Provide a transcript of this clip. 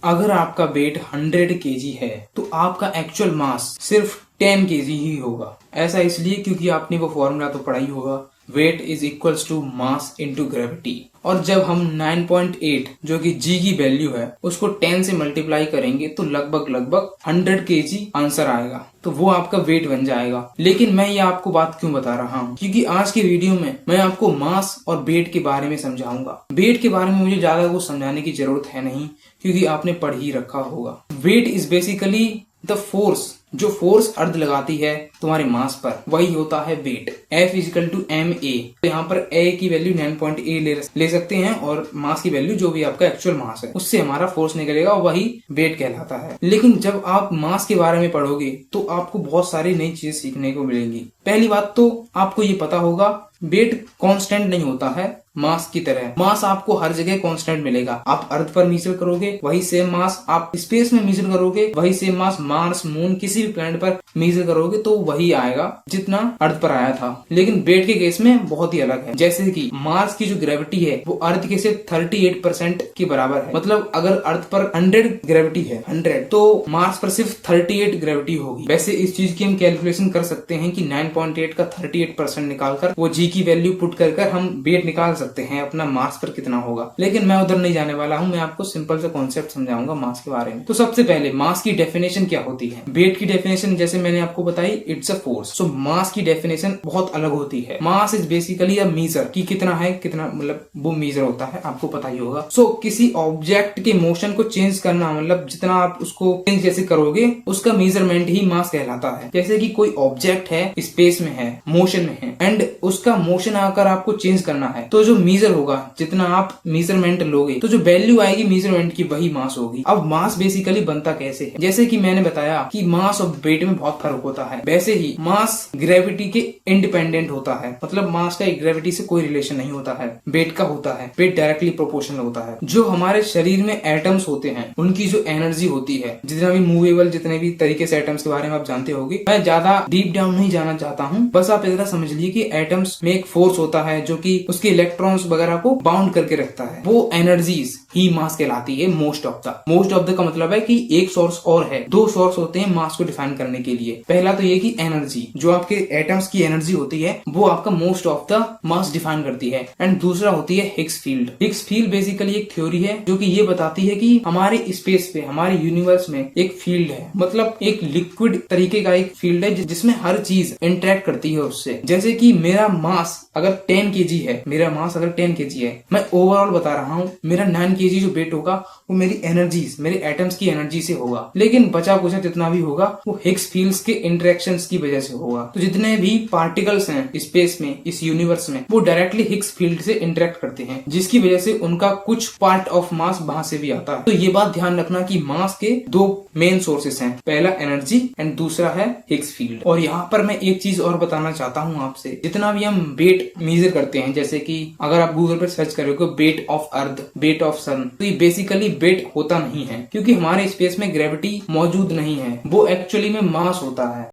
अगर आपका wait 100 KG है तो आपका एक्चुअल मास सिर्फ 10 केजी ही होगा। ऐसा इसलिए क्योंकि आपने वो फॉर्मूला तो पढ़ा ही होगा, weight is equals to mass into gravity. और जब हम 9.8 जो कि जी की वैल्यू है उसको 10 से मल्टीप्लाई करेंगे तो लगभग 100 केजी आंसर आएगा, तो वो आपका वेट बन जाएगा। लेकिन मैं ये आपको बात क्यों बता रहा हूँ, क्योंकि आज की वीडियो में मैं आपको मास और वेट के बारे में समझाऊंगा। वेट के बारे में मुझे ज्यादा कुछ समझाने की जरूरत है नहीं, क्योंकि आपने पढ़ ही रखा होगा। Weight is basically the force, जो फोर्स अर्थ लगाती है तुम्हारे मास पर, वही होता है weight. F is equal to M A. तो यहाँ पर ए की वैल्यू 9.8 ले सकते हैं और मास की वैल्यू जो भी आपका एक्चुअल मास है उससे हमारा फोर्स निकलेगा और वही वेट कहलाता है। लेकिन जब आप मास के बारे में पढ़ोगे तो आपको बहुत सारी नई चीज सीखने को मिलेंगी। पहली बात तो आपको ये पता होगा वेट कांस्टेंट नहीं होता है मास की तरह। मास आपको हर जगह कांस्टेंट मिलेगा। आप अर्थ पर मेजर करोगे वही सेम मास, आप स्पेस में मेजर करोगे वही सेम मास, मार्स मून किसी भी प्लैनेट पर मेजर करोगे तो वही आएगा जितना अर्थ पर आया था। लेकिन वेट के केस में बहुत ही अलग है। जैसे कि मार्स की जो ग्रेविटी है वो अर्थ के सिर्फ 38% के बराबर है। मतलब अगर अर्थ पर 100 ग्रेविटी है 100 तो मार्स पर सिर्फ 38 ग्रेविटी होगी। वैसे इस चीज की हम कैलकुलेशन कर सकते हैं कि 9.8 का 38% निकालकर वो जी की वैल्यू पुट कर हम वेट निकाल सकते हैं अपना मास पर कितना होगा। लेकिन मैं उधर नहीं जाने वाला हूं, मैं आपको सिंपल सा कॉन्सेप्ट समझाऊंगा मास के बारे में। तो सबसे पहले मास की डेफिनेशन क्या होती है। वेट की डेफिनेशन जैसे मैंने आपको बताई, इट्स अ फोर्स। सो मास की डेफिनेशन बहुत अलग होती है। Mass is basically a measure कि कितना है, कितना मतलब वो मीजर होता है, आपको पता ही होगा। सो किसी ऑब्जेक्ट के मोशन को चेंज करना, मतलब जितना आप उसको चेंज जैसे करोगे उसका मेजरमेंट ही मास कहलाता है। जैसे कि कोई ऑब्जेक्ट है, स्पेस में है, मोशन में है एंड उसका मोशन आकर आपको चेंज करना है, तो जो मीजर होगा, जितना आप मेजरमेंट लोगे तो जो वैल्यू आएगी मेजरमेंट की वही मास होगी। अब मास बेसिकली बनता कैसे है, जैसे कि मैंने बताया कि मास और वेट में बहुत फर्क होता है, वैसे ही मास ग्रेविटी के इंडिपेंडेंट होता है। मतलब मास का ग्रेविटी से कोई रिलेशन नहीं होता है, वेट का होता है। वेट डायरेक्टली प्रोपोर्शनल होता है। जो हमारे शरीर में एटम्स होते हैं उनकी जो एनर्जी होती है, जितना भी मूवेबल, जितने भी तरीके से एटम्स के बारे में आप जानते होंगे, मैं ज्यादा डीप डाउन नहीं जाना चाहता हूँ। बस आप इतना समझ लीजिए कि एटम्स में एक फोर्स होता है जो कि उसके इलेक्ट्रॉन्स वगैरह को बाउंड करके रखता है। वो एनर्जीज ही मास कहलाती है। मोस्ट ऑफ द का मतलब है कि एक सोर्स और है, दो सोर्स होते हैं मास को डिफाइन करने के लिए। पहला तो ये कि एनर्जी, जो आपके एटम्स की एनर्जी होती है वो आपका most of the mass define करती है। एंड दूसरा होती है Higgs field. Higgs field basically एक थ्योरी है जो कि ये बताती है कि हमारे स्पेस पे, हमारे यूनिवर्स में एक फील्ड है, मतलब एक लिक्विड तरीके का एक फील्ड है जिसमें हर चीज इंटरेक्ट करती है उससे। जैसे कि मेरा मास अगर 10 केजी है, मेरा मास अगर 10 केजी है, मैं ओवरऑल बता रहा हूँ, मेरा 9 केजी जो वेट होगा वो मेरी एनर्जीज, मेरे एटम्स की एनर्जी से होगा। लेकिन बचा कुचा जितना भी होगा वो हिग्स फील्ड्स के इंटरेक्शंस की वजह से होगा। तो जितने भी पार्टिकल्स हैं स्पेस में, इस यूनिवर्स में, वो डायरेक्टली हिग्स फील्ड से इंटरेक्ट करते हैं, जिसकी वजह से उनका कुछ पार्ट ऑफ मास वहां से भी आता है। तो ये बात ध्यान रखना कि मास के दो मेन सोर्सेस हैं, पहला एनर्जी एंड दूसरा है हिग्स फील्ड। और यहाँ पर मैं एक चीज और बताना चाहता हूँ आपसे, जितना भी हम वेट मेजर करते हैं, जैसे कि अगर आप गूगल पर सर्च करोगे weight of earth, weight of sun, तो ये बेसिकली वेट होता नहीं है, क्योंकि हमारे स्पेस में ग्रेविटी मौजूद नहीं है, वो एक्चुअली में मास होता है।